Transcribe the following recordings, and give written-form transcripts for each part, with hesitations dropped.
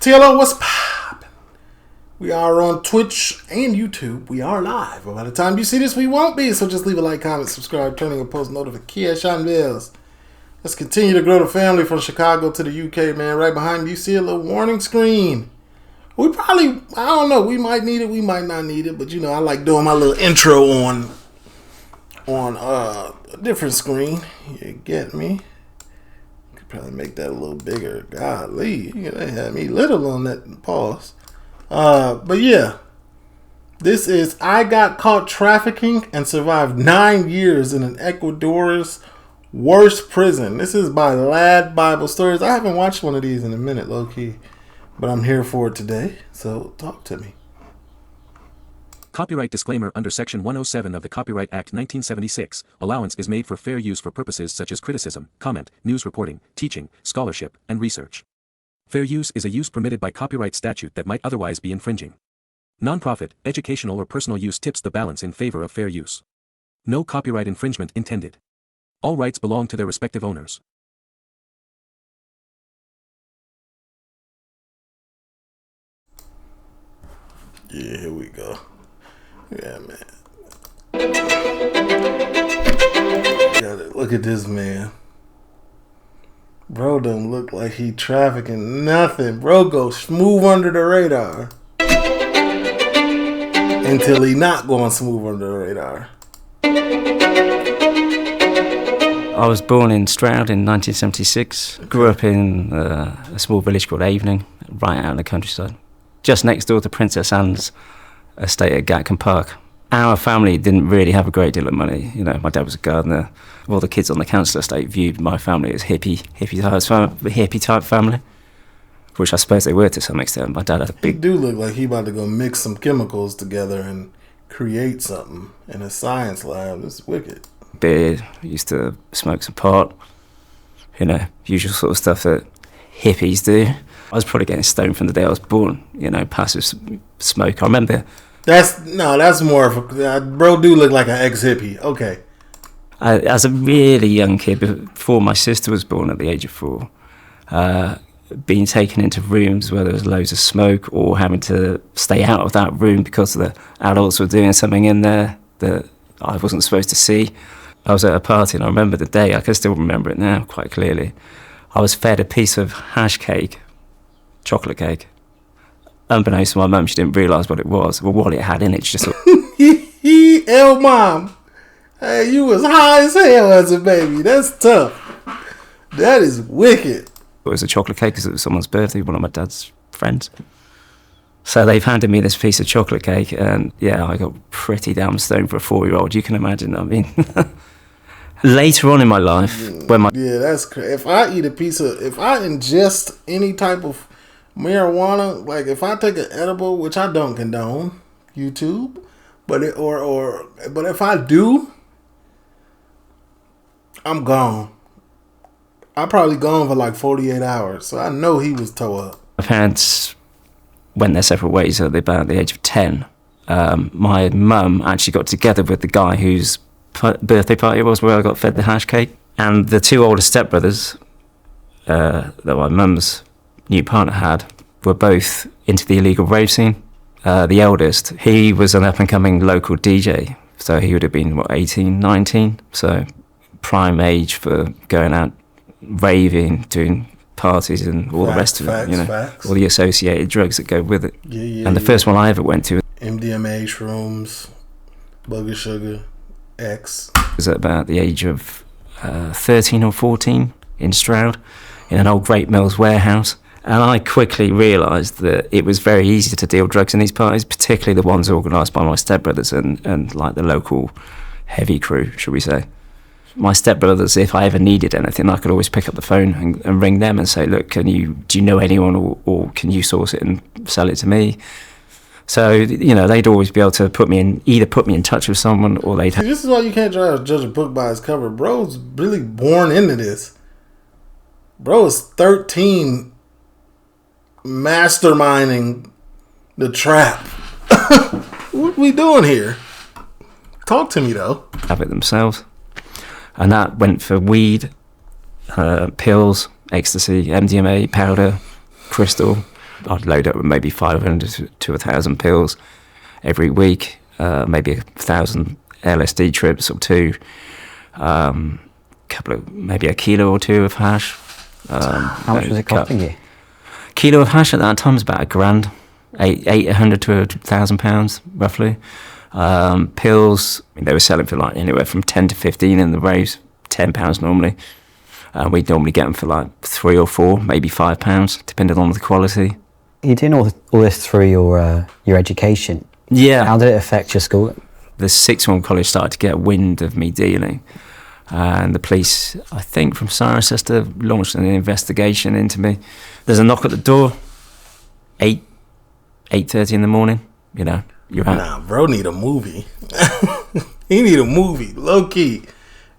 TLO, what's poppin'? We are on Twitch and YouTube. We are live. But by the time you see this, we won't be. So just leave a like, comment, subscribe, turning on post notification bells. Let's continue to grow the family from Chicago to the UK, man. Right behind you see a little warning screen. We probably, I don't know, we might need it, we might not need it. But you know, I like doing my little intro on a different screen. You get me? Could probably make that a little bigger. Golly, they had me little on that pause. But yeah, this is I got caught trafficking and survived 9 years in an Ecuador's worst prison. This is by LADbible Stories. I haven't watched one of these in a minute, low key, but I'm here for it today. So talk to me. Copyright disclaimer. Under Section 107 of the Copyright Act 1976, allowance is made for fair use for purposes such as criticism, comment, news reporting, teaching, scholarship, and research. Fair use is a use permitted by copyright statute that might otherwise be infringing. Nonprofit, educational or personal use tips the balance in favor of fair use. No copyright infringement intended. All rights belong to their respective owners. Yeah, here we go. Yeah, man. Look at this man. Bro don't look like he trafficking nothing. Bro go smooth under the radar. Until he not going smooth under the radar. I was born in Stroud in 1976. Grew up in a small village called Avening, right out in the countryside. Just next door to Princess Anne's estate at Gatcombe Park. Our family didn't really have a great deal of money. You know, my dad was a gardener. All the kids on the council estate viewed my family as hippie type family, which I suppose they were to some extent. My dad had a big... He do look like he about to go mix some chemicals together and create something in a science lab. It's wicked. Beard, used to smoke some pot, you know, usual sort of stuff that hippies do. I was probably getting stoned from the day I was born, you know, passive smoke. I remember... That's more of a... Bro do look like an ex-hippie. Okay. As a really young kid, before my sister was born at the age of 4, being taken into rooms where there was loads of smoke or having to stay out of that room because the adults were doing something in there that I wasn't supposed to see. I was at a party and I remember the day, I can still remember it now quite clearly. I was fed a piece of hash cake, chocolate cake. Unbeknownst to my mum, she didn't realise what it was, or what it had in it. She just thought, L mom, hey, you was high as hell as a baby. That's tough. That is wicked. It was a chocolate cake because it was someone's birthday, one of my dad's friends. So they've handed me this piece of chocolate cake, and yeah, I got pretty damn stoned for a 4-year-old. You can imagine. I mean, later on in my life, when my that's crazy. If I ingest any type of marijuana, like if I take an edible, which I don't condone, YouTube, but if I do, I'm gone. I'm probably gone for like 48 hours. So I know he was toe up. My parents went their separate ways at about the age of 10. My mum actually got together with the guy whose birthday party it was where I got fed the hash cake. And the 2 older stepbrothers that my mum's new partner had were both into the illegal rave scene. The eldest, he was an up-and-coming local DJ, so he would have been, 18, 19? So prime age for going out raving, doing parties and all the rest of it, you know, all the associated drugs that go with it. And the first one I ever went to, MDMA, shrooms, booger sugar, X, was at about the age of 13 or 14 in Stroud, in an old Great Mills warehouse. And I quickly realised that it was very easy to deal drugs in these parties, particularly the ones organised by my stepbrothers and like the local heavy crew, should we say. My stepbrothers, if I ever needed anything, I could always pick up the phone and ring them and say, look, do you know anyone or can you source it and sell it to me? So, you know, they'd always be able to put me in touch with someone, or they'd have... This is why you can't judge a book by its cover. Bro's really born into this. Bro is 13 masterminding the trap. What we doing here? Talk to me, though. Have it themselves. And that went for weed, pills, ecstasy, MDMA, powder, crystal, I'd load up with maybe 500 to 1,000 pills every week, maybe 1,000 LSD trips or two, maybe a kilo or two of hash. How much was it costing you? Kilo of hash at that time was about $1,000, 800 to £1,000 roughly. Pills, they were selling for like anywhere from 10 to 15 in the raves, £10 normally. We'd normally get them for like 3 or 4, maybe £5, depending on the quality. You're doing all this through your education. Yeah. How did it affect your school? The sixth form college started to get wind of me dealing, and the police, I think from Cirencester, launched an investigation into me. There's a knock at the door, 8:30 in the morning. You're out. Nah, bro, need a movie. He need a movie, low key.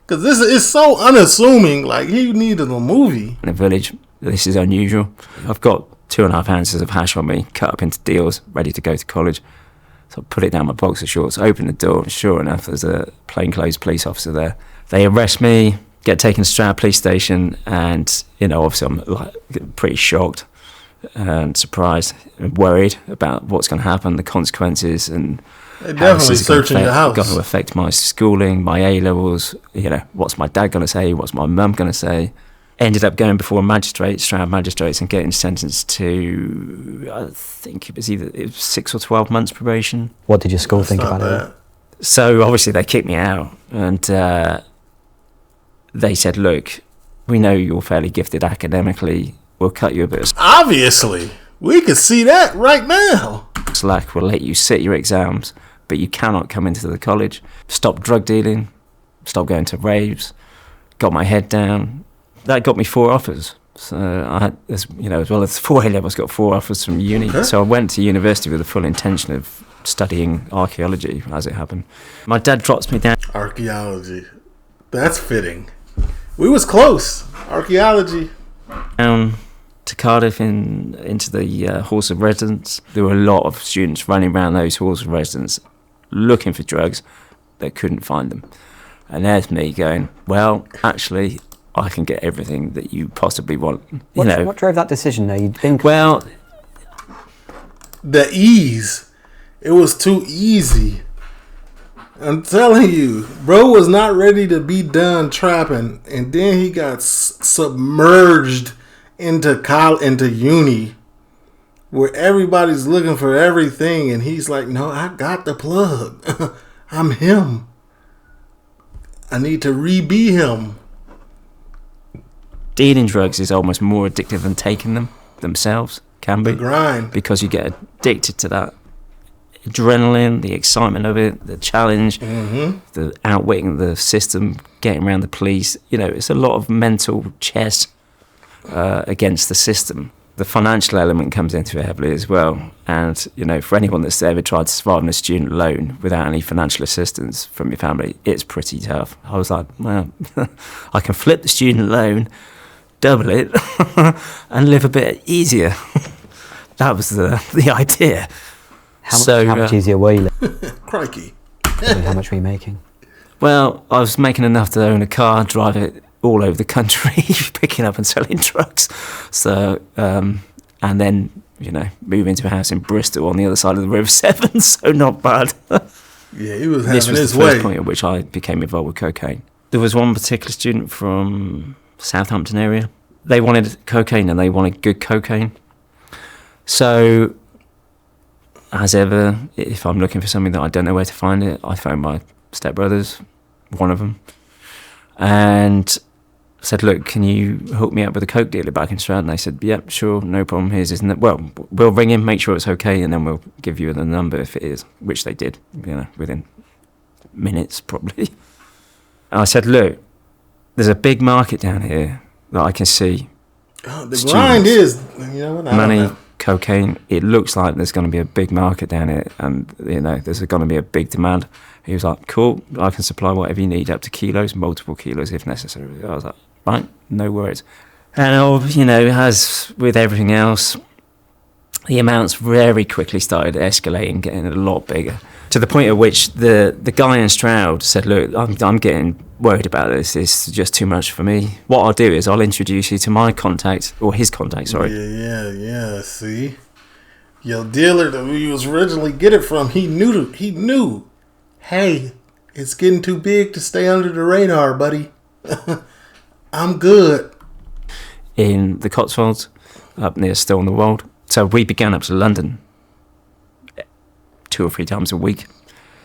Because this is so unassuming. Like, he needed a movie. In a village, this is unusual. I've got 2.5 ounces of hash on me, cut up into deals, ready to go to college. So I put it down my boxer shorts, open the door, and sure enough, there's a plainclothes police officer there. They arrest me, get taken to Stroud police station, and, obviously I'm like pretty shocked and surprised and worried about what's going to happen, the consequences, and they're definitely searching your house. Going to affect my schooling, my A-levels, what's my dad going to say, what's my mum going to say. Ended up going before a magistrate, Stroud magistrates, and getting sentenced to, I think it was 6 or 12 months probation. What did your school think about it? So obviously they kicked me out, and they said, look, we know you're fairly gifted academically, we'll cut you a bit of Obviously, we can see that right now. slack, we'll let you sit your exams, but you cannot come into the college. Stop drug dealing, stop going to raves, got my head down. That got me 4 offers. So I had, as well as 4 A-levels, got 4 offers from uni. Okay. So I went to university with the full intention of studying archaeology, as it happened. My dad drops me down. Archaeology. That's fitting. We was close. Archaeology. Down to Cardiff into the halls of residence. There were a lot of students running around those halls of residence looking for drugs. They couldn't find them. And there's me going, well, actually, I can get everything that you possibly want. What drove that decision, though? The ease. It was too easy. I'm telling you, bro was not ready to be done trapping, and then he got submerged into uni, where everybody's looking for everything, and he's like, no, I got the plug. I'm him. I need to re-be him. Dealing drugs is almost more addictive than taking them themselves, can be. The grind. Because you get addicted to that adrenaline, the excitement of it, the challenge, the outwitting the system, getting around the police. It's a lot of mental chess against the system. The financial element comes into it heavily as well. And, for anyone that's ever tried to survive on a student loan without any financial assistance from your family, it's pretty tough. I was like, well, I can flip the student loan, double it, and live a bit easier. That was the idea. How much easier were you? Crikey. How much were you making? Well, I was making enough to own a car, drive it all over the country, picking up and selling drugs. So, and then, move into a house in Bristol on the other side of the River Severn, so not bad. Yeah, he was having his way. This was the first point at which I became involved with cocaine. There was one particular student from Southampton area. They wanted cocaine, and they wanted good cocaine. So, as ever, if I'm looking for something that I don't know where to find it, I phone my stepbrothers, one of them, and said, look, can you hook me up with a coke dealer back in Stroud? And they said, yep, sure, no problem. Here's his well, we'll ring him, make sure it's okay, and then we'll give you the number if it is, which they did, within minutes probably. And I said, look, there's a big market down here that I can see. Oh, the grind is, money, cocaine. It looks like there's going to be a big market down here, and there's going to be a big demand. He was like, cool, I can supply whatever you need, up to kilos, multiple kilos if necessary. I was like, right, no worries. And as with everything else, the amounts very quickly started escalating, getting a lot bigger, to the point at which the guy in Stroud said, look, I'm getting worried about this. It's just too much for me. What I'll do is I'll introduce you to my contact, or his contact, sorry. Yeah, see? Your dealer that we was originally get it from, he knew. Hey, it's getting too big to stay under the radar, buddy. I'm good. In the Cotswolds, up near Still in the Wold. So we began up to London 2 or 3 times a week,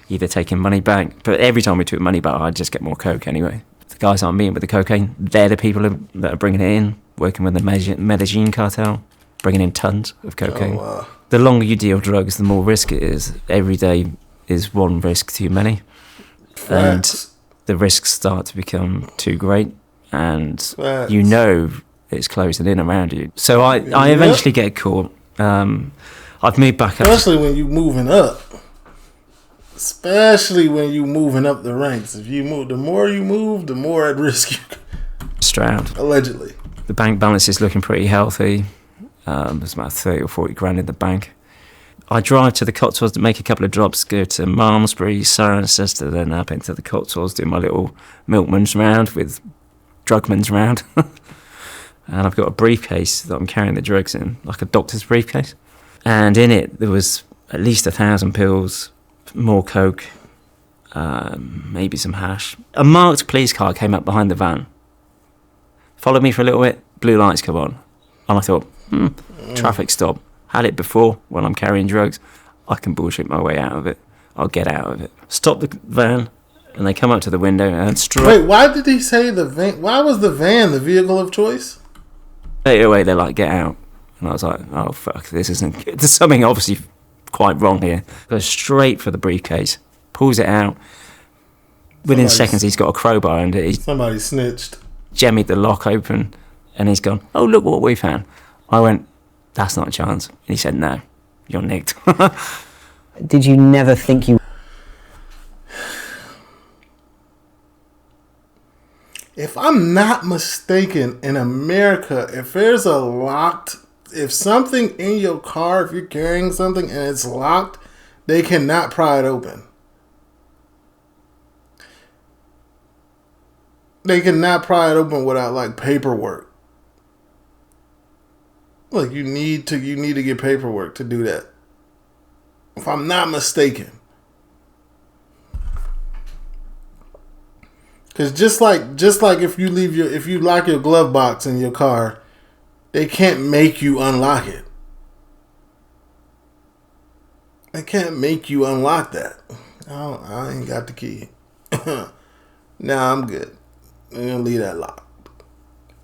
either taking money back. But every time we took money back, I'd just get more coke anyway. The guys aren't meeting with the cocaine. They're the people that are bringing it in, working with the Medellin cartel, bringing in tons of cocaine. Oh, wow. The longer you deal drugs, the more risk it is. Every day is one risk too many. Facts. And the risks start to become too great. And Facts. you know it's closing in around you. So I eventually get caught. I've moved back up. Especially when you're moving up. Especially when you're moving up the ranks. If you move, the more you move, the more at risk you. Stroud. Allegedly. The bank balance is looking pretty healthy. There's about 30 or 40 grand in the bank. I drive to the Cotswolds to make a couple of drops, go to Malmesbury, Cirencester, then up into the Cotswolds, do my little milkman's round with drugman's round. And I've got a briefcase that I'm carrying the drugs in, like a doctor's briefcase. And in it, there was at least 1,000 pills, more coke, maybe some hash. A marked police car came up behind the van, followed me for a little bit, blue lights come on. And I thought, traffic stop. Had it before when I'm carrying drugs. I can bullshit my way out of it. I'll get out of it. Stop the van, and they come up to the window and Wait, why did he say the van? Why was the van the vehicle of choice? Straight away, they're like, get out. And I was like, oh, fuck, this isn't good. There's something obviously quite wrong here. Goes straight for the briefcase, pulls it out. Within seconds, he's got a crowbar under it. Somebody snitched. Jemmied the lock open, and he's gone, oh, look what we found. I went, that's not a chance. And he said, no, you're nicked. Did you never think you... If I'm not mistaken, in America, if something in your car, if you're carrying something and it's locked, they cannot pry it open. They cannot pry it open without like paperwork. Like you need to get paperwork to do that. If I'm not mistaken. Cause just like if you lock your glove box in your car, they can't make you unlock it. They can't make you unlock that. I ain't got the key. Nah, I'm good. I'm gonna leave that locked.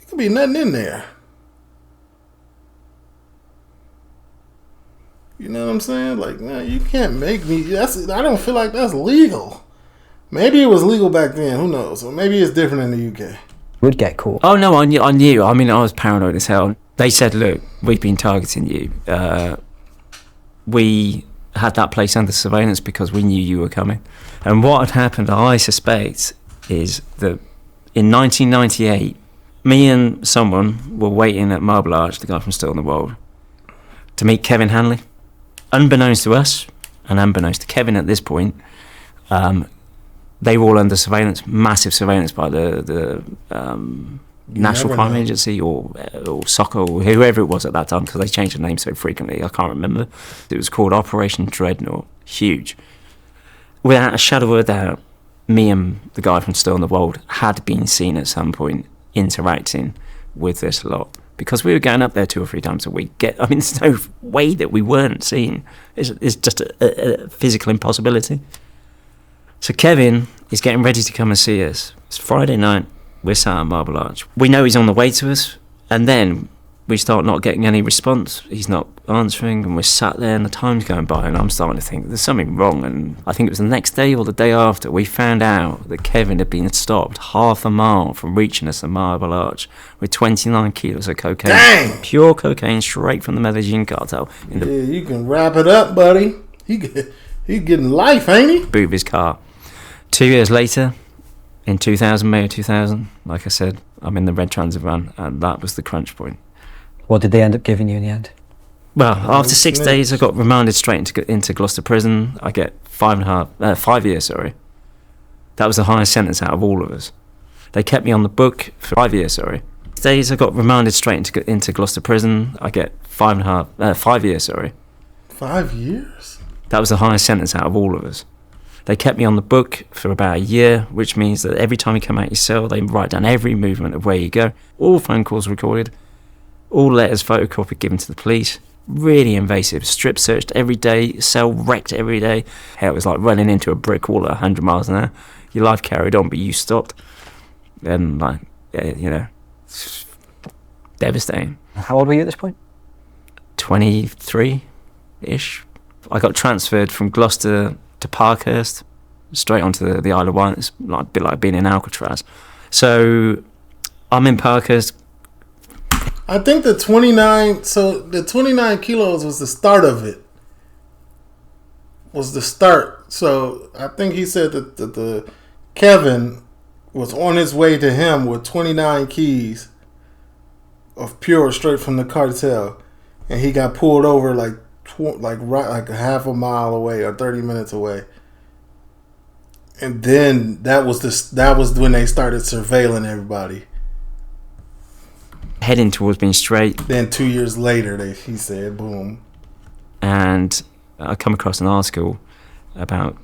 There could be nothing in there. You know what I'm saying? Like, no, you can't make me. I don't feel like that's legal. Maybe it was legal back then. Who knows? Or maybe it's different in the UK. would get caught? Oh, no, I knew. I mean, I was paranoid as hell. They said, look, we've been targeting you. We had that place under surveillance because we knew you were coming. And what had happened, I suspect, is that in 1998, me and someone were waiting at Marble Arch, the guy from Still in the Wold, to meet Kevin Hanley. Unbeknownst to us, and unbeknownst to Kevin at this point, they were all under surveillance, massive surveillance by the National Crime Agency or SOCA or whoever it was at that time, because they changed the name so frequently, I can't remember. It was called Operation Dreadnought. Huge. Without a shadow of a doubt, me and the guy from Still in the Wold had been seen at some point interacting with this lot, because we were going up there 2 or 3 times a week. I mean, there's no way that we weren't seen. It's just a physical impossibility. So Kevin is getting ready to come and see us. It's Friday night. We're sat at Marble Arch. We know he's on the way to us, and then we start not getting any response. He's not answering, and we're sat there, and the time's going by, and I'm starting to think there's something wrong. And I think it was the next day or the day after, we found out that Kevin had been stopped half a mile from reaching us at Marble Arch with 29 kilos of cocaine. Dang! Pure cocaine straight from the Medellin cartel. Yeah, you can wrap it up, buddy. He getting life, ain't he? Boot of his car. 2 years later, in 2000, May of 2000, like I said, I'm in the red transit van, and that was the crunch point. What did they end up giving you in the end? Well, after 6 days, I got remanded straight into Gloucester Prison. I get 5 years, sorry. That was the highest sentence out of all of us. They kept me on the book for 5 years, sorry. 6 days, I got remanded straight into Gloucester Prison. I get 5 years, sorry. 5 years? That was the highest sentence out of all of us. They kept me on the book for about a year, which means that every time you come out your cell, they write down every movement of where you go. All phone calls recorded, all letters photocopied, given to the police. Really invasive. Strip searched every day, cell wrecked every day. Hell, it was like running into a brick wall at 100 miles an hour. Your life carried on, but you stopped. And, like, you know, devastating. How old were you at this point? 23-ish. I got transferred from Gloucester to Parkhurst, straight onto the Isle of Wight. It's like, a bit like being in Alcatraz. So I'm in Parkhurst. I think the 29 kilos was the start of it. Was the start. So I think he said that the Kevin was on his way to him with 29 keys of pure straight from the cartel, and he got pulled over like a half a mile away or 30 minutes away. And then that was when they started surveilling everybody. Heading towards being straight. Then 2 years later, he said, boom. And I come across an article about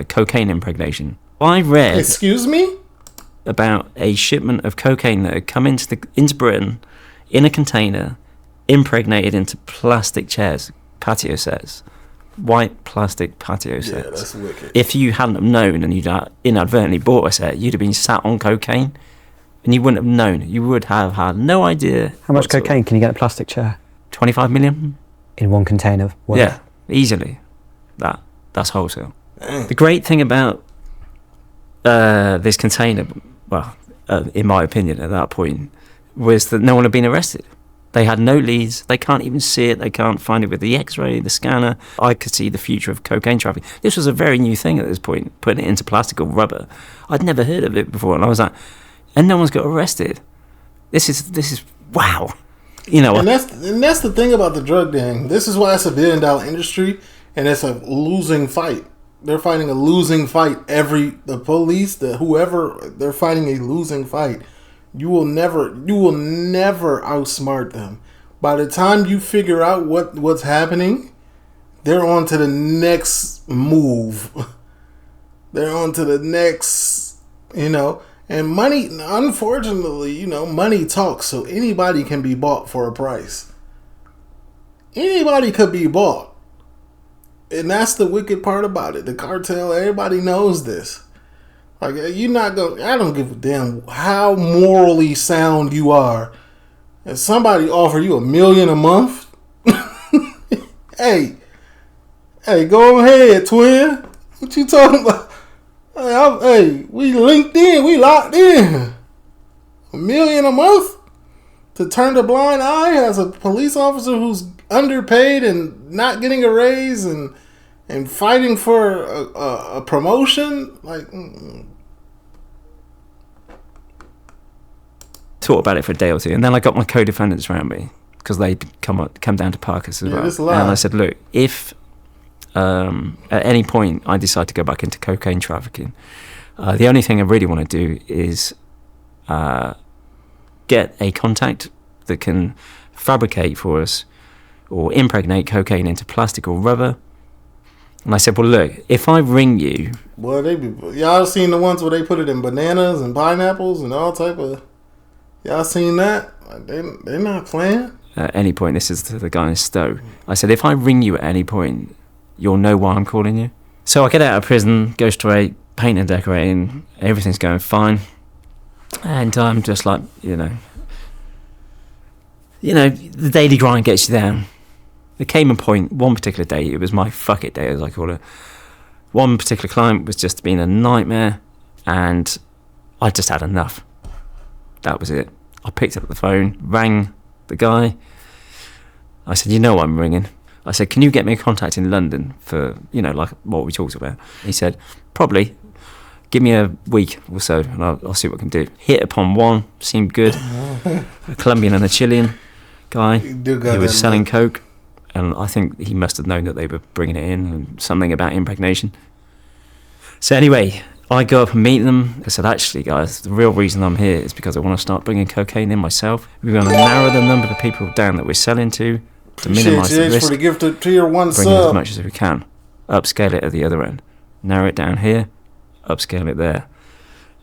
cocaine impregnation. I read... Excuse me? About a shipment of cocaine that had come into Britain in a container, impregnated into plastic chairs, patio sets. White plastic patio sets. Yeah, that's wicked. If you hadn't have known and you'd inadvertently bought a set, you'd have been sat on cocaine. And you wouldn't have known. You would have had no idea. How much cocaine can you get in a plastic chair? 25 million? In one container? Yeah, easily. That's wholesale. The great thing about this container, well, in my opinion at that point, was that no one had been arrested. They had no leads. They can't even see it. They can't find it with the X-ray, the scanner. I could see the future of cocaine trafficking. This was a very new thing at this point, putting it into plastic or rubber. I'd never heard of it before, and I was like... And no one's got arrested. This is wow. You know, and that's the thing about the drug gang. This is why it's $1 billion industry, and it's a losing fight. They're fighting a losing fight. The police, whoever, they're fighting a losing fight. You will never outsmart them. By the time you figure out what's happening, they're on to the next move. They're on to the next, you know. And money, unfortunately, you know, money talks, so anybody can be bought for a price. Anybody could be bought. And that's the wicked part about it. The cartel, everybody knows this. Like, you're not going, I don't give a damn how morally sound you are. If somebody offer you $1 million a month, hey, go ahead, twin. What you talking about? Hey, we linked in, we locked in. $1 million a month to turn a blind eye as a police officer who's underpaid and not getting a raise and fighting for a promotion. Like, thought about it for a day or two, and then I got my co-defendants around me because they'd come down to Parkhurst as well. And I said, look, if at any point I decide to go back into cocaine trafficking, the only thing I really want to do is get a contact that can fabricate for us or impregnate cocaine into plastic or rubber. And I said, well, look, if I ring you... Well, y'all seen the ones where they put it in bananas and pineapples and all type of... Y'all seen that? They're not playing. At any point, this is the guy in Stowe. I said, if I ring you at any point, you'll know why I'm calling you. So I get out of prison, go straight, paint and decorating, everything's going fine. And I'm just like, you know, the daily grind gets you down. There came a point, one particular day, it was my fuck it day, as I call it. One particular client was just being a nightmare, and I just had enough. That was it. I picked up the phone, rang the guy. I said, you know what I'm ringing. I said, can you get me a contact in London for, like what we talked about? He said, probably. Give me a week or so, and I'll see what I can do. Hit upon one, seemed good. A Colombian and a Chilean guy. He was selling coke, and I think he must have known that they were bringing it in, and something about impregnation. So anyway, I go up and meet them. I said, actually, guys, the real reason I'm here is because I want to start bringing cocaine in myself. We're going to narrow the number of people down that we're selling to. to minimise the risk. For the gift of tier 1 bring sub. as much as we can. Upscale it at the other end. Narrow it down here. Upscale it there.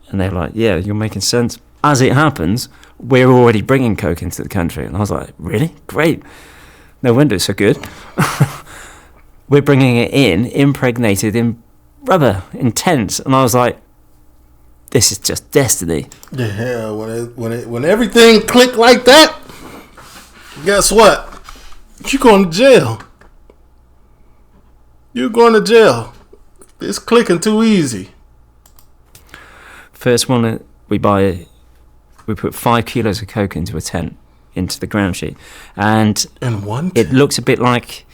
And they're like, yeah, you're making sense. As it happens, we're already bringing coke into the country. And I was like, really? Great. No wonder it's so good. We're bringing it in, impregnated in rubber, in tents. And I was like, this is just destiny. Yeah, when everything clicked like that, guess what? You're going to jail. You're going to jail. It's clicking too easy. First one we buy, we put 5 kilos of coke into a tent, into the ground sheet. And it looks a bit like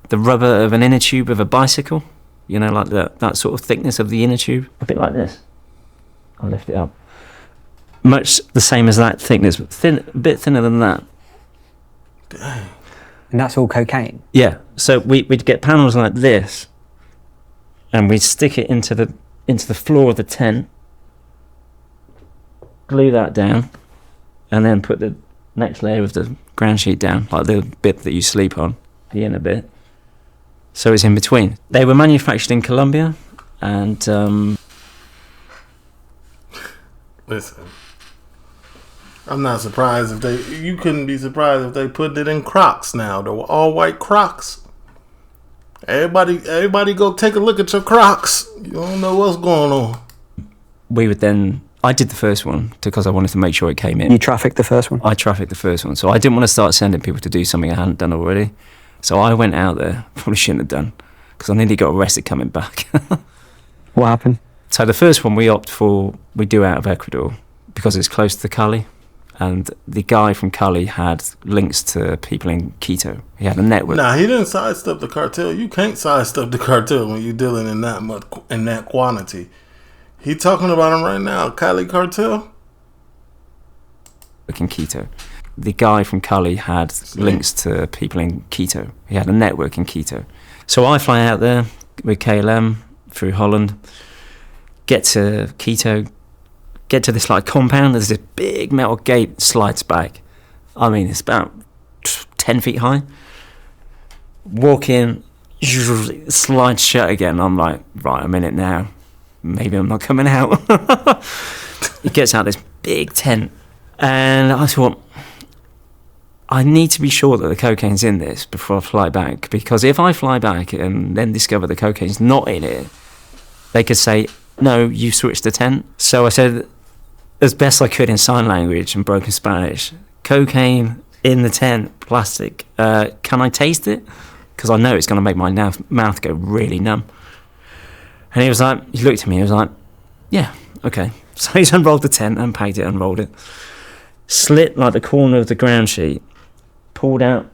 the rubber of an inner tube of a bicycle. You know, like that sort of thickness of the inner tube. A bit like this. I'll lift it up. Much the same as that thickness, but a bit thinner than that. Dang. And that's all cocaine? Yeah. So we'd get panels like this, and we'd stick it into the floor of the tent, glue that down, and then put the next layer of the ground sheet down, like the bit that you sleep on, the inner bit. So it's in between. They were manufactured in Colombia, and listen, I'm not surprised you couldn't be surprised if they put it in Crocs now. The all white Crocs. Everybody go take a look at your Crocs. You don't know what's going on. I did the first one because I wanted to make sure it came in. You trafficked the first one? I trafficked the first one. So I didn't want to start sending people to do something I hadn't done already. So I went out there, probably shouldn't have done, because I nearly got arrested coming back. What happened? So the first one we do out of Ecuador because it's close to Cali. And the guy from Cali had links to people in Quito. He had a network. Nah, he didn't sidestep the cartel. You can't sidestep the cartel when you're dealing in that quantity. He talking about him right now, Cali cartel. In Quito, the guy from Cali had links to people in Quito. He had a network in Quito. So I fly out there with KLM through Holland, get to Quito. Get to this like compound, there's this big metal gate, slides back. I mean, it's about 10 feet high. Walk in, slides shut again. I'm like, right, I'm in it now. Maybe I'm not coming out. He gets out this big tent. And I thought, I need to be sure that the cocaine's in this before I fly back. Because if I fly back and then discover the cocaine's not in it, they could say, no, you switched the tent. So I said, as best I could in sign language and broken Spanish, cocaine in the tent, plastic, can I taste it? Because I know it's going to make my mouth go really numb. And he looked at me, he was like, yeah, okay. So he's unrolled the tent, unpacked it, unrolled it, slit like the corner of the ground sheet, pulled out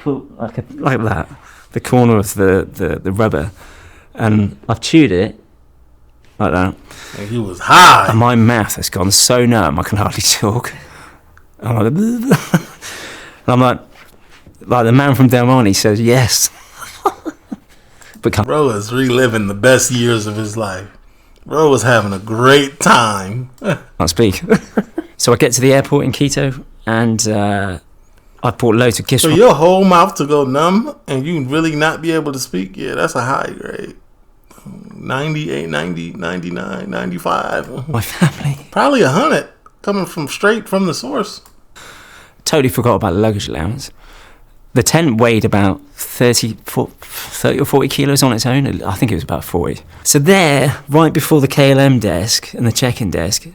like that, the corner of the rubber, and I've chewed it, like that. And he was high. And my mouth has gone so numb I can hardly talk. I'm like the man from Del Monte says yes. Bro is reliving the best years of his life. Bro was having a great time. Can't speak. So I get to the airport in Quito and I bought loads of gifts. So your whole mouth to go numb and you really not be able to speak? Yeah, that's a high grade. 98, 90, 99, 95. My family. Probably 100 coming straight from the source. Totally forgot about the luggage allowance. The tent weighed about 30 or 40 kilos on its own. I think it was about 40. So there, right before the KLM desk and the check-in desk,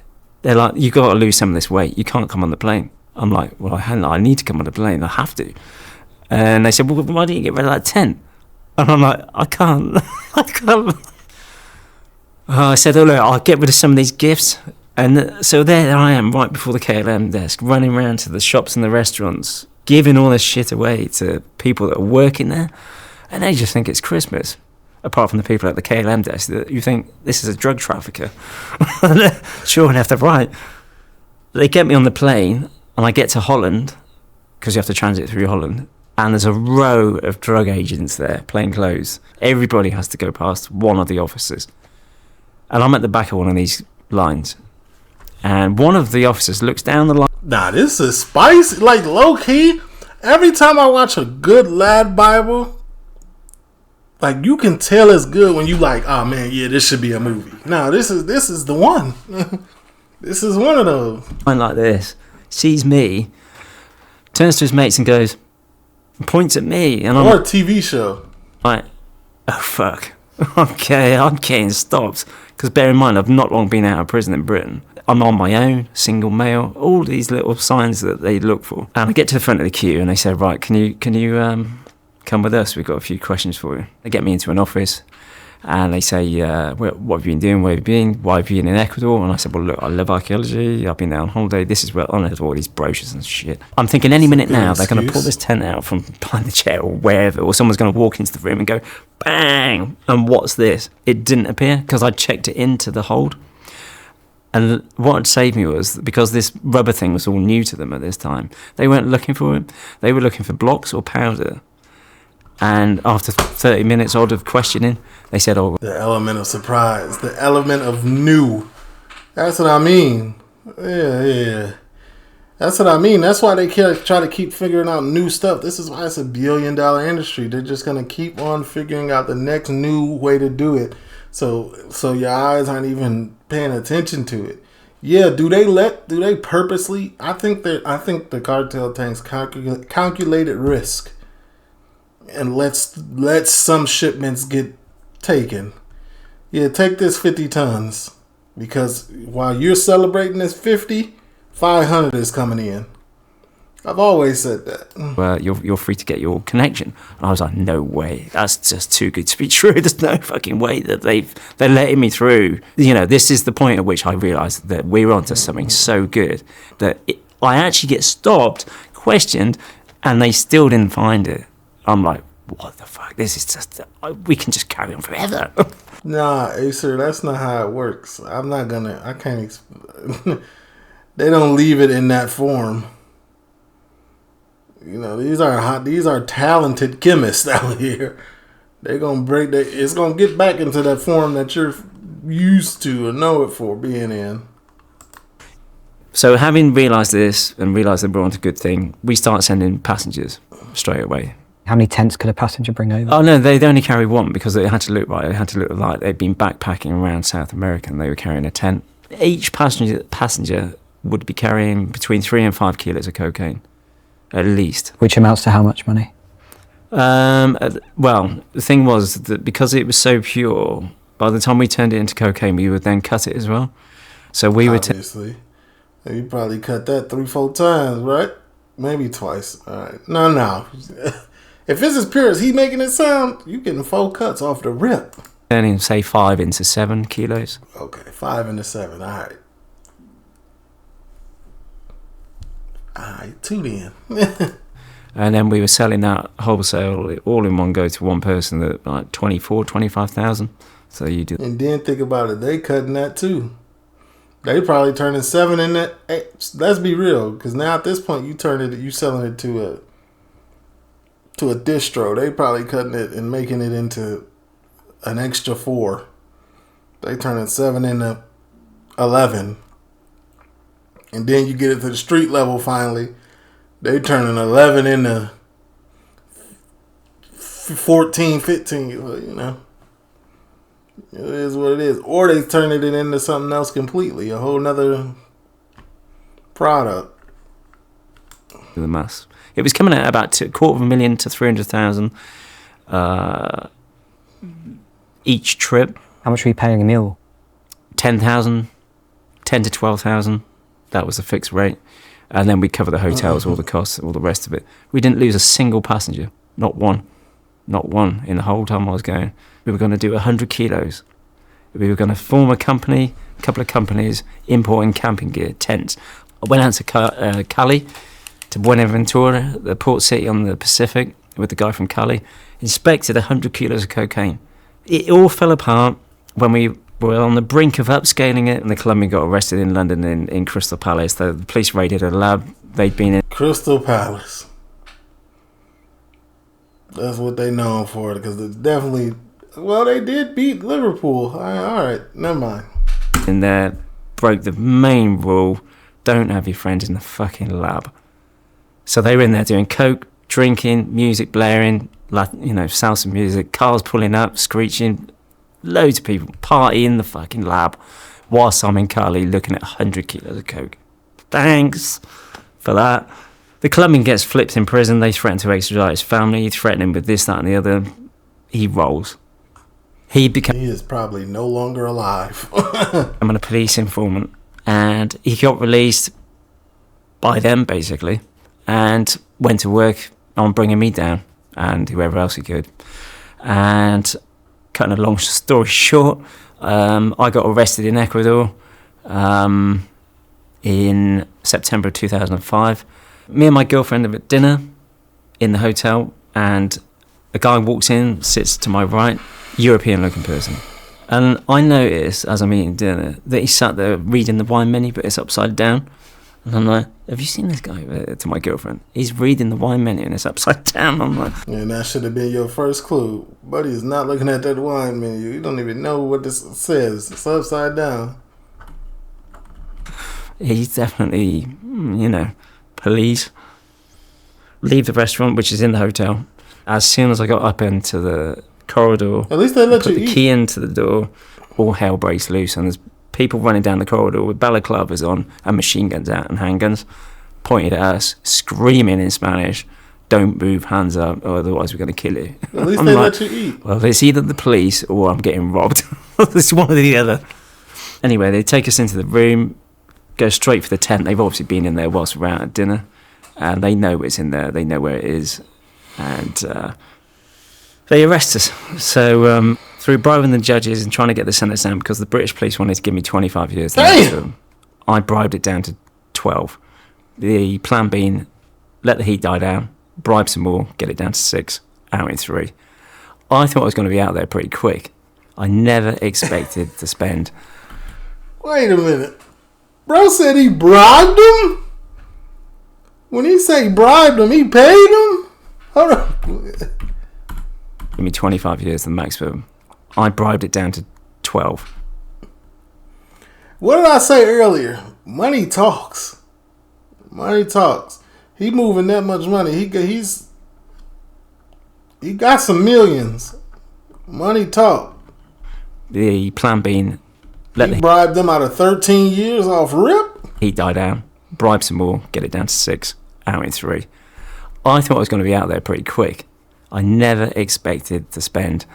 they're like, you've got to lose some of this weight. You can't come on the plane. I'm like, well, I need to come on the plane. I have to. And they said, well, why don't you get rid of that tent? And I'm like, I can't. I said, oh, look, I'll get rid of some of these gifts. And so there I am, right before the KLM desk, running around to the shops and the restaurants, giving all this shit away to people that are working there. And they just think it's Christmas. Apart from the people at the KLM desk, that you think this is a drug trafficker. Sure enough, they're right. They get me on the plane, and I get to Holland, because you have to transit through Holland. And there's a row of drug agents there, plain clothes. Everybody has to go past one of the officers. And I'm at the back of one of these lines. And one of the officers looks down the line. Nah, this is spicy. Like, low-key, every time I watch a good LADbible, like you can tell it's good when you like, oh man, yeah, this should be a movie. No, this is the one. This is one of those. One like this sees me, turns to his mates and goes, points at me, and I'm or a TV show. like, oh fuck, okay, I'm getting stopped. Because bear in mind, I've not long been out of prison in Britain. I'm on my own, single male, all these little signs that they look for. And I get to the front of the queue and they say, right, can you come with us? We've got a few questions for you. They get me into an office and they say, what have you been doing? Where have you been? Why have you been in Ecuador? And I said, well, look, I love archaeology. I've been there on holiday. This is where I have all these brochures and shit. I'm thinking any minute now they're going to pull this tent out from behind the chair or wherever, or someone's going to walk into the room and go, bang! And what's this? It didn't appear because I checked it into the hold. And what had saved me was, because this rubber thing was all new to them at this time, they weren't looking for it. They were looking for blocks or powder. And after 30 minutes odd of questioning, they said, oh... The element of surprise. The element of new. That's what I mean. Yeah. That's what I mean. That's why they try to keep figuring out new stuff. This is why it's $1 billion industry. They're just going to keep on figuring out the next new way to do it. So your eyes aren't even paying attention to it. Yeah, do they purposely? I think the cartel takes calculated risk and let some shipments get taken. Yeah, take this 50 tons because while you're celebrating this 50, 500 is coming in. I've always said that. You're free to get your connection. And I was like, no way. That's just too good to be true. There's no fucking way that they're letting me through. You know, this is the point at which I realised that we were onto something so good that I actually get stopped, questioned, and they still didn't find it. I'm like, what the fuck? This is just... we can just carry on forever. Nah, Acer, that's not how it works. I can't... They don't leave it in that form. You know, these are talented chemists out here. They're gonna it's gonna get back into that form that you're used to or know it for being in. So having realised this and realised that we're onto a good thing, we start sending passengers straight away. How many tents could a passenger bring over? Oh no, they'd only carry one because it had to look right. It had to look like they'd been backpacking around South America and they were carrying a tent. Each passenger would be carrying between 3 and 5 kilos of cocaine. At least. Which amounts to how much money? Well, the thing was that because it was so pure, by the time we turned it into cocaine, we would then cut it as well. So we would... Obviously. You probably cut that 3-4 times, right? Maybe twice. All right. No. If it's as pure as he making it sound, you getting 4 cuts off the rip. Turning, say, 5 into 7 kilos. Okay, 5 into 7. All right. Alright, 2 then. And then we were selling that wholesale all in one go to one person at like 25,000. So you do. And then think about it, they cutting that too. They probably turning 7 in that. Hey, let's be real, because now at this point you selling it to a distro. They probably cutting it and making it into an extra 4. They turning 7 into 11. And then you get it to the street level finally. They turning 11 into 14, 15. You know. It is what it is. Or they turning it into something else completely. A whole nother product. The mass. It was coming at about $250,000 to 300,000 each trip. How much were you paying a mule? 10,000, 10 to 12,000. That was the fixed rate. And then we cover the hotels, all the costs, all the rest of it. We didn't lose a single passenger. Not one. Not one in the whole time I was going. We were going to do 100 kilos. We were going to form a company, a couple of companies, importing camping gear, tents. I went out to Cali, to Buenaventura, the port city on the Pacific, with the guy from Cali. Inspected 100 kilos of cocaine. It all fell apart when we were on the brink of upscaling it, and the Colombian got arrested in London in Crystal Palace. The police raided a lab they'd been in. Crystal Palace. That's what they known for, because it's definitely... Well, they did beat Liverpool. All right, never mind. And there broke the main rule: don't have your friends in the fucking lab. So they were in there doing coke, drinking, music blaring, like, salsa music, cars pulling up, screeching, loads of people party in the fucking lab whilst I'm in Cali looking at 100 kilos of coke. Thanks for that. The clubman gets flipped in prison. They threaten to extradite his family, threaten him with this, that and the other. He rolls. He is probably no longer alive. I'm a police informant, and he got released by them basically, and went to work on bringing me down and whoever else he could. And cutting a long story short, I got arrested in Ecuador in September of 2005. Me and my girlfriend are at dinner in the hotel, and a guy walks in, sits to my right, European-looking person. And I noticed, as I'm eating dinner, that he sat there reading the wine menu, but it's upside down. And I'm like, have you seen this guy? To my girlfriend. He's reading the wine menu and it's upside down. I'm like... And that should have been your first clue. Buddy is not looking at that wine menu. You don't even know what this says. It's upside down. He's definitely, police. Leave the restaurant, which is in the hotel. As soon as I got up into the corridor, at least they let you put the key into the door, all hell breaks loose, and there's people running down the corridor with balaclavas on and machine guns out and handguns, pointed at us, screaming in Spanish, "Don't move, hands up, or otherwise we're going to kill you." At least they let you eat. Well, it's either the police or I'm getting robbed. It's one or the other. Anyway, they take us into the room, go straight for the tent. They've obviously been in there whilst we're out at dinner, and they know it's in there. They know where it is, and they arrest us. So through bribing the judges and trying to get the sentence down, because the British police wanted to give me 25 years, I bribed it down to 12. The plan being, let the heat die down, bribe some more, get it down to 6, out in 3. I thought I was going to be out there pretty quick. I never expected to spend... Wait a minute. Bro said he bribed him? When he say bribed him, he paid him? Hold on. Give me 25 years, the maximum. I bribed it down to 12. What did I say earlier? Money talks. Money talks. He moving that much money. He got some millions. Money talk. The plan being... He bribed them out of 13 years off rip? Heat die down, bribe some more, get it down to 6, out in 3. I thought I was going to be out there pretty quick. I never expected to spend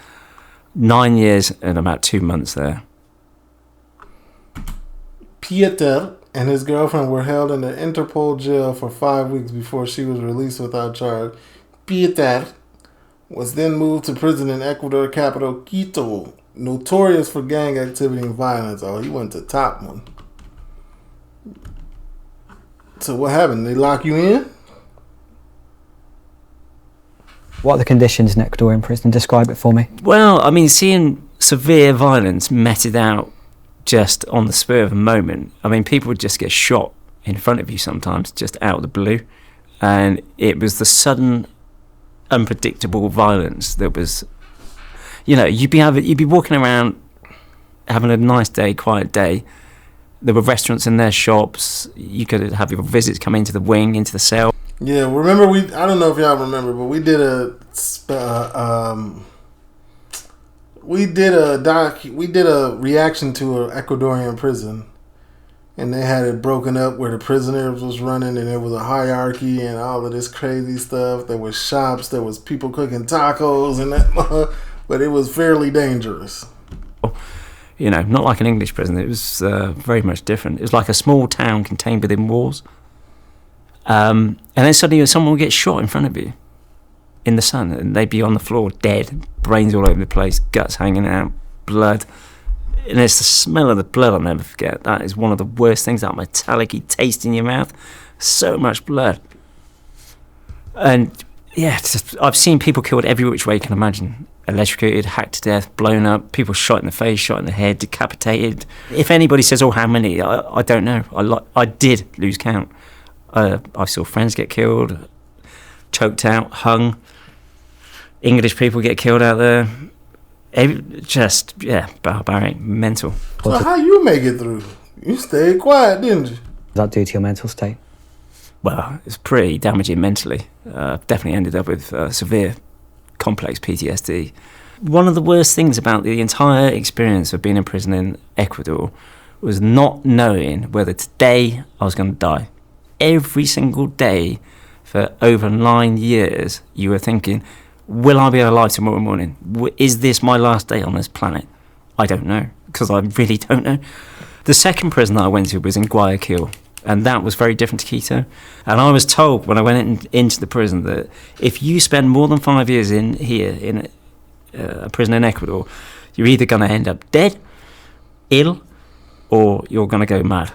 9 years and about 2 months there. Pieter and his girlfriend were held in the Interpol jail for 5 weeks before she was released without charge. Pieter was then moved to prison in Ecuador capital Quito, notorious for gang activity and violence. Oh, he went to top one. So what happened? They lock you in? What are the conditions in Ecuadorian prison? Describe it for me. Well, I mean, seeing severe violence meted out just on the spur of a moment. I mean, people would just get shot in front of you sometimes, just out of the blue. And it was the sudden, unpredictable violence that was... you'd be walking around having a nice day, quiet day. There were restaurants in their shops. You could have your visits come into the wing, into the cell. Yeah, remember I don't know if y'all remember, but we did a reaction to an Ecuadorian prison, and they had it broken up where the prisoners was running, and there was a hierarchy and all of this crazy stuff. There was shops, there was people cooking tacos and that, but it was fairly dangerous. Not like an English prison. It was very much different. It was like a small town contained within walls. And then suddenly someone would get shot in front of you in the sun, and they'd be on the floor dead, brains all over the place, guts hanging out, blood. And it's the smell of the blood I'll never forget. That is one of the worst things, that metallic-y taste in your mouth. So much blood. And yeah, I've seen people killed every which way you can imagine. Electrocuted, hacked to death, blown up, people shot in the face, shot in the head, decapitated. If anybody says, how many, I don't know. I did lose count. I saw friends get killed, choked out, hung. English people get killed out there. Barbaric, mental. So how you make it through? You stayed quiet, didn't you? Does that do to your mental state? Well, it's pretty damaging mentally. Definitely ended up with severe complex PTSD. One of the worst things about the entire experience of being in prison in Ecuador was not knowing whether today I was going to die. Every single day for over 9 years, you were thinking, will I be alive tomorrow morning? Is this my last day on this planet? I don't know, because I really don't know. The second prison that I went to was in Guayaquil, and that was very different to Quito. And I was told when I went into the prison that if you spend more than 5 years in a prison in Ecuador, you're either going to end up dead, ill, or you're going to go mad.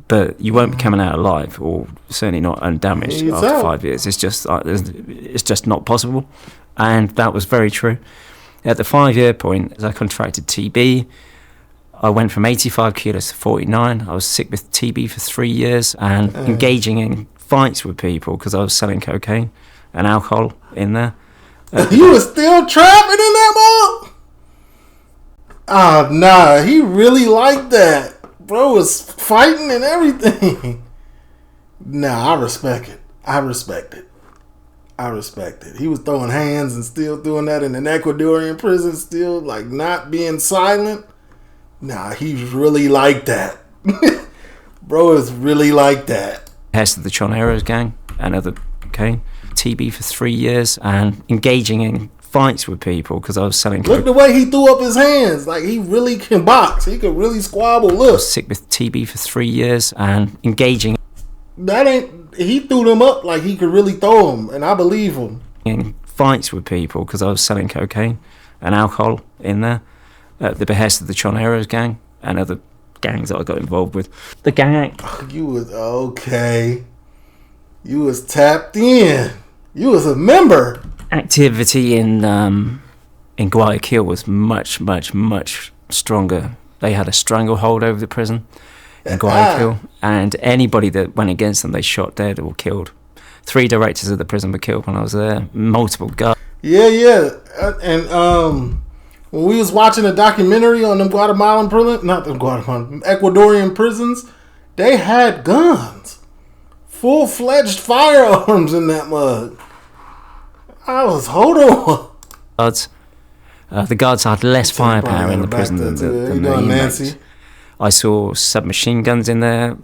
But you won't be coming out alive, or certainly not undamaged after 5 years. It's just not possible. And that was very true. At the 5-year point, as I contracted TB, I went from 85 kilos to 49. I was sick with TB for 3 years and engaging in fights with people because I was selling cocaine and alcohol in there. You were still trapping in that mall? Ah, nah, he really liked that. Bro was fighting and everything. Nah, I respect it. I respect it. He was throwing hands and still doing that in an Ecuadorian prison, still like not being silent. Nah, he really like that. Bro is really like that. Head of the Choneros gang and other cocaine. TB for 3 years and engaging in fights with people because I was selling. Look the way he threw up his hands. Like he really can box. He could really squabble. Look. I was sick with TB for 3 years and engaging. He threw them up like he could really throw them, and I believe him. In fights with people because I was selling cocaine and alcohol in there at the behest of the Choneros gang and other gangs that I got involved with. The gang. You was okay. You was tapped in. You was a member. Activity in Guayaquil was much, much, much stronger. They had a stranglehold over the prison in Guayaquil, and anybody that went against them, they shot dead or killed. 3 directors of the prison were killed when I was there. Multiple guards. Yeah. And when we was watching a documentary on them Ecuadorian prisons, they had guns. Full-fledged firearms in that mug. I was, hold on. The guards had less firepower in the prison than the inmates. I saw submachine guns in there,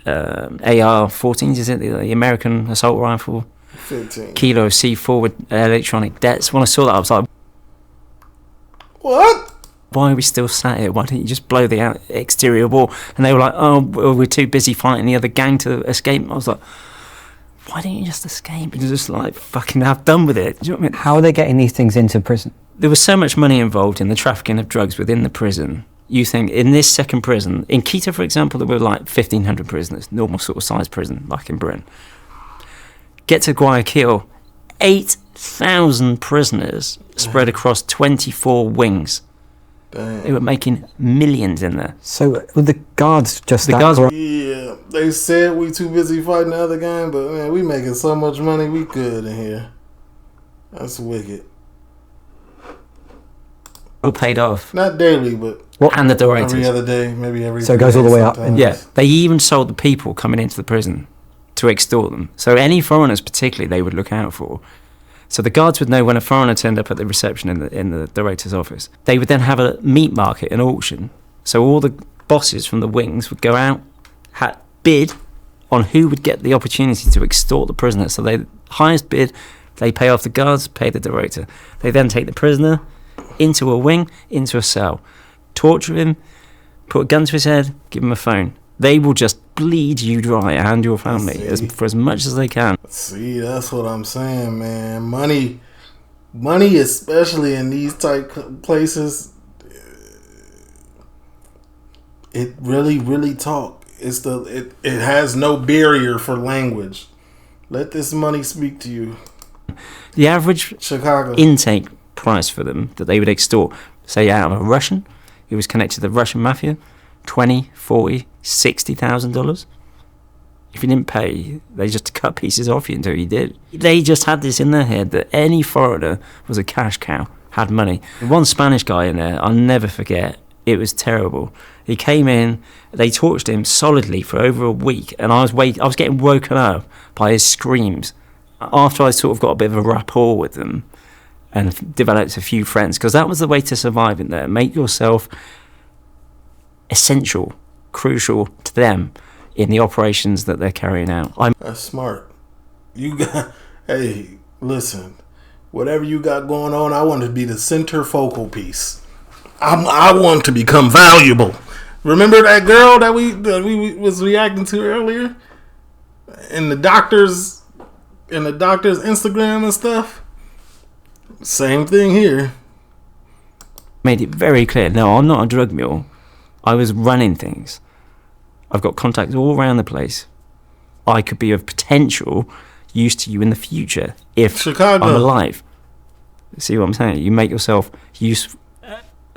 AR-14s, is it, the American assault rifle? 15. Kilo C4 with electronic dets. When I saw that, I was like, what? Why are we still sat here? Why don't you just blow the exterior wall? And they were like, oh, well, we're too busy fighting the other gang to escape. I was like, why don't you just escape and just like fucking have done with it? Do you know what I mean? How are they getting these things into prison? There was so much money involved in the trafficking of drugs within the prison. You think in this second prison, in Quito, for example, there were like 1,500 prisoners, normal sort of size prison, like in Britain. Get to Guayaquil, 8,000 prisoners spread across 24 wings. Damn. They were making millions in there. So were the guards just Yeah, they said we too busy fighting the other gang, but man, we making so much money we could in here. That's wicked. All paid off. Not daily, but and the directors. Every other day, maybe every. So it goes all the way up. Yeah, they even sold the people coming into the prison to extort them. So any foreigners, particularly, they would look out for. So the guards would know when a foreigner turned up at the reception in the director's office. They would then have a meat market, an auction. So all the bosses from the wings would go out, bid on who would get the opportunity to extort the prisoner. So they highest bid, they pay off the guards, pay the director. They then take the prisoner into a wing, into a cell, torture him, put a gun to his head, give him a phone. They will just bleed you dry and your family for as much as they can. See, that's what I'm saying, man. Money, especially in these type places, it really talk. It has no barrier for language. Let this money speak to you. The average Chicago intake price for them that they would extort, say out of a Russian who was connected to the Russian mafia, $20,000, $40,000, $60,000. If you didn't pay, they just cut pieces off you until you did. They just had this in their head that any foreigner was a cash cow, had money. One Spanish guy in there, I'll never forget, It was terrible. He came in, they tortured him solidly for over a week, and I was getting woken up by his screams. After I sort of got a bit of a rapport with them and developed a few friends, because that was the way to survive in there. Make yourself essential, crucial to them in the operations that they're carrying out. That's smart. Hey, listen, whatever you got going on, I want to be the center focal piece. I want to become valuable. Remember that girl that we was reacting to earlier in the doctor's Instagram and stuff? Same thing here. Made it very clear, no, I'm not a drug mule. I was running things. I've got contacts all around the place. I could be of potential use to you in the future if I'm alive. See what I'm saying? You make yourself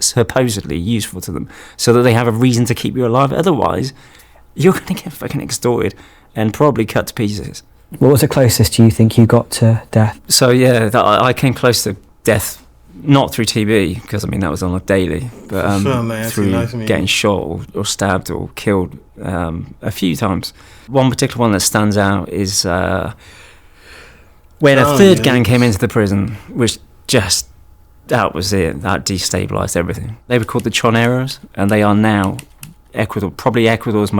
supposedly useful to them so that they have a reason to keep you alive. Otherwise, you're going to get fucking extorted and probably cut to pieces. What was the closest you think you got to death? So yeah, I came close to death, not through TB, because I mean that was on a daily, but through getting shot or stabbed or killed a few times. One particular one that stands out is when a third gang came into the prison, which just, that was it. That destabilised everything. They were called the Choneros, and they are now Ecuador's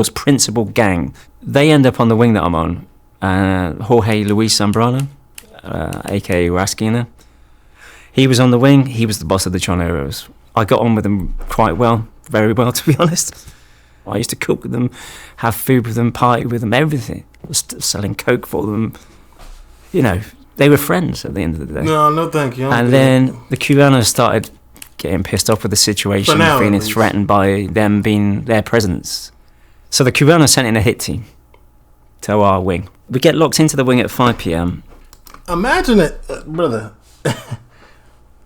principal gang. They end up on the wing that I'm on. Jorge Luis Zambrano, aka Rasquina. He was on the wing. He was the boss of the Choneros. I got on with them quite well, very well, to be honest. I used to cook with them, have food with them, party with them, everything. I was selling coke for them. You know, they were friends at the end of the day. No, thank you. And then the Cubanos started getting pissed off with the situation, feeling threatened by them being their presence. So the Cubanos sent in a hit team to our wing. We get locked into the wing at 5 p.m. Imagine it, brother.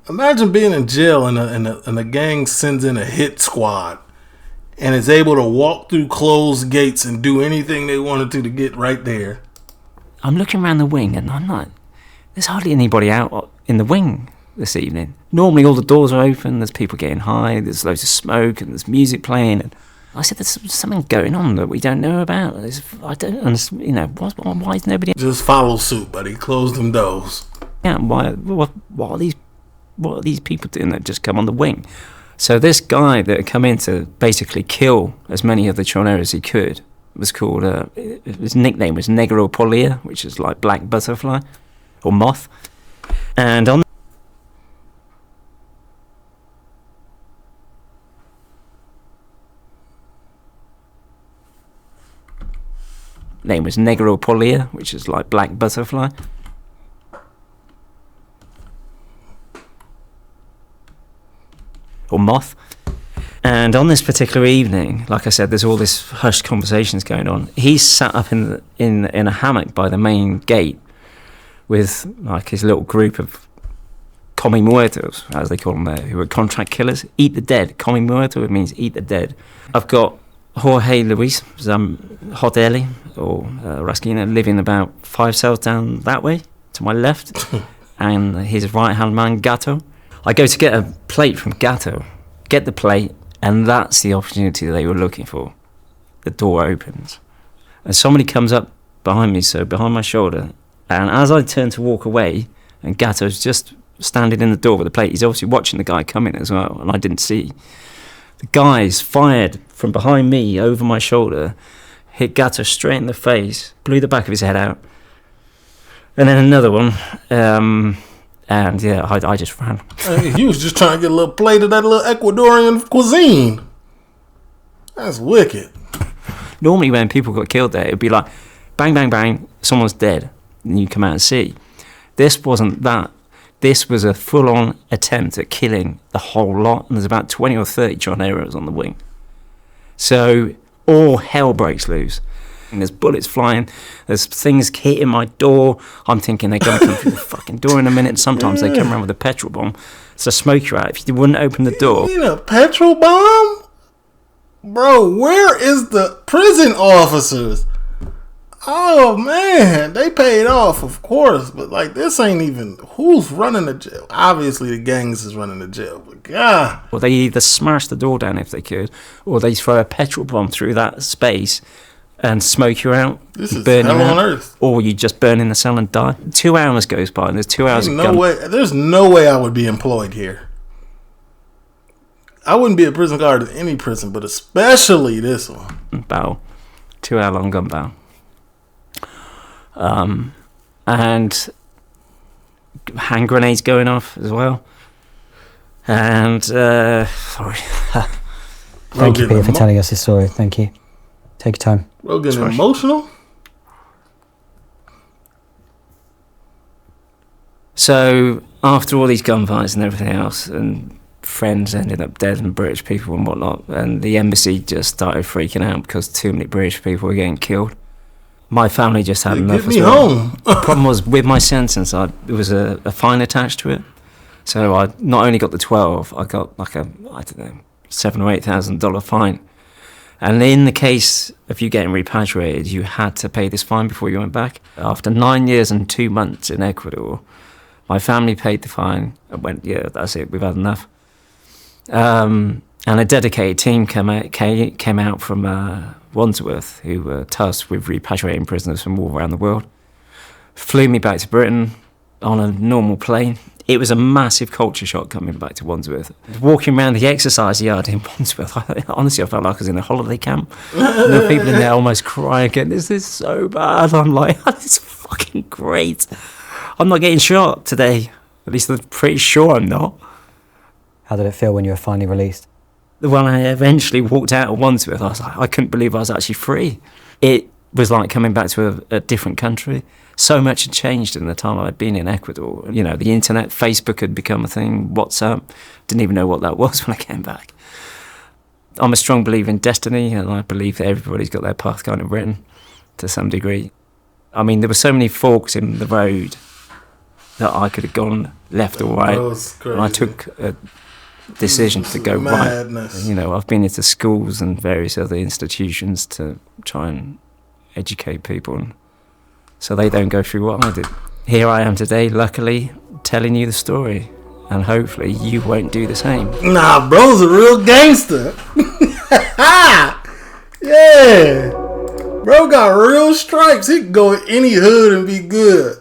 Imagine being in jail and a gang sends in a hit squad and is able to walk through closed gates and do anything they wanted to get right there. I'm looking around the wing and I'm like, there's hardly anybody out in the wing this evening. Normally all the doors are open, there's people getting high, there's loads of smoke and there's music playing. And I said, there's something going on that we don't know about. I don't understand, you know, why is nobody... Just follow suit, buddy. Close them doors. Yeah, what are these people doing that just come on the wing? So this guy that had come in to basically kill as many of the Choneros as he could was called, his nickname was Negro Polia, which is like black butterfly or moth. And on name was Negro Polia, which is like black butterfly. Or moth. And on this particular evening, like I said, there's all this hushed conversations going on. He's sat up in a hammock by the main gate with like his little group of come muertos, as they call them there, who are contract killers. Eat the dead. Come muerto, it means eat the dead. I've got Jorge Luis Hoteli, or Rasquina, living about 5 cells down that way, to my left, and his right-hand man, Gato. I go to get a plate from Gato, get the plate, and that's the opportunity that they were looking for. The door opens, and somebody comes up behind me, so behind my shoulder, and as I turn to walk away, and Gato's just standing in the door with a plate, he's obviously watching the guy come in as well, and I didn't see. The guy's fired from behind me over my shoulder, hit Gato straight in the face, blew the back of his head out, and then another one, and yeah, I just ran. He was just trying to get a little plate of that little Ecuadorian cuisine. That's wicked. Normally when people got killed there, it'd be like, bang, bang, bang, someone's dead, and you come out and see. This wasn't that. This was a full-on attempt at killing the whole lot, and there's about 20 or 30 Choneros on the wing. So all hell breaks loose. And there's bullets flying, there's things hitting my door. I'm thinking they're going to come through the fucking door in a minute. Sometimes they come around with a petrol bomb to smoke you out if you wouldn't open the door. You need a petrol bomb? Bro, where is the prison officers? Oh man, they paid off, of course, but like this ain't even who's running the jail. Obviously, the gangs is running the jail, but God. Or they either smash the door down if they could, or they throw a petrol bomb through that space and smoke you out. This is burn hell you out, on earth. Or you just burn in the cell and die. 2 hours goes by, and there's 2 hours. There's no way I would be employed here. I wouldn't be a prison guard in any prison, but especially this one. Battle, 2 hour long gun battle. And hand grenades going off as well. And sorry. Thank you, Peter, for telling us this story. Thank you. Take your time. Bro, getting emotional. So after all these gunfights and everything else, and friends ended up dead and British people and whatnot, and the embassy just started freaking out because too many British people were getting killed. My family just had enough as well. Home. The problem was with my sentence, there was a fine attached to it. So I not only got the 12, I got like a, I don't know, $7,000 or $8,000 fine. And in the case of you getting repatriated, you had to pay this fine before you went back. After 9 years and 2 months in Ecuador, my family paid the fine and went, yeah, that's it, we've had enough. And a dedicated team came out from Wandsworth, who were tasked with repatriating prisoners from all around the world. Flew me back to Britain on a normal plane. It was a massive culture shock coming back to Wandsworth. Walking around the exercise yard in Wandsworth, honestly, I felt like I was in a holiday camp. And there were people in there almost crying, going, this is so bad. I'm like, this is fucking great. I'm not getting shot today. At least I'm pretty sure I'm not. How did it feel when you were finally released? When I eventually walked out of Wandsworth, I was like, I couldn't believe I was actually free. It was like coming back to a different country. So much had changed in the time I'd been in Ecuador. You know, the internet, Facebook had become a thing, WhatsApp. Didn't even know what that was when I came back. I'm a strong believer in destiny, and I believe that everybody's got their path kind of written to some degree. I mean, there were so many forks in the road that I could have gone left or right. And I took a decision to go madness. Right. You know, I've been into schools and various other institutions to try and educate people, and so they don't go through what I did. Here I am today, luckily, telling you the story, and hopefully you won't do the same. Nah, bro's a real gangster. Yeah. Bro got real stripes. He can go in any hood and be good.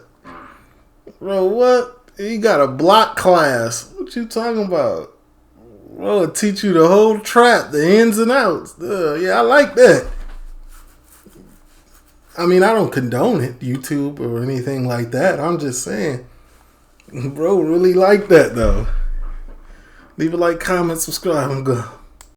Bro, what? He got a block class. What you talking about? Bro, it'll teach you the whole trap, the ins and outs. Yeah, I like that. I mean, I don't condone it, YouTube or anything like that. I'm just saying, bro really like that, though. Leave a like, comment, subscribe, and go.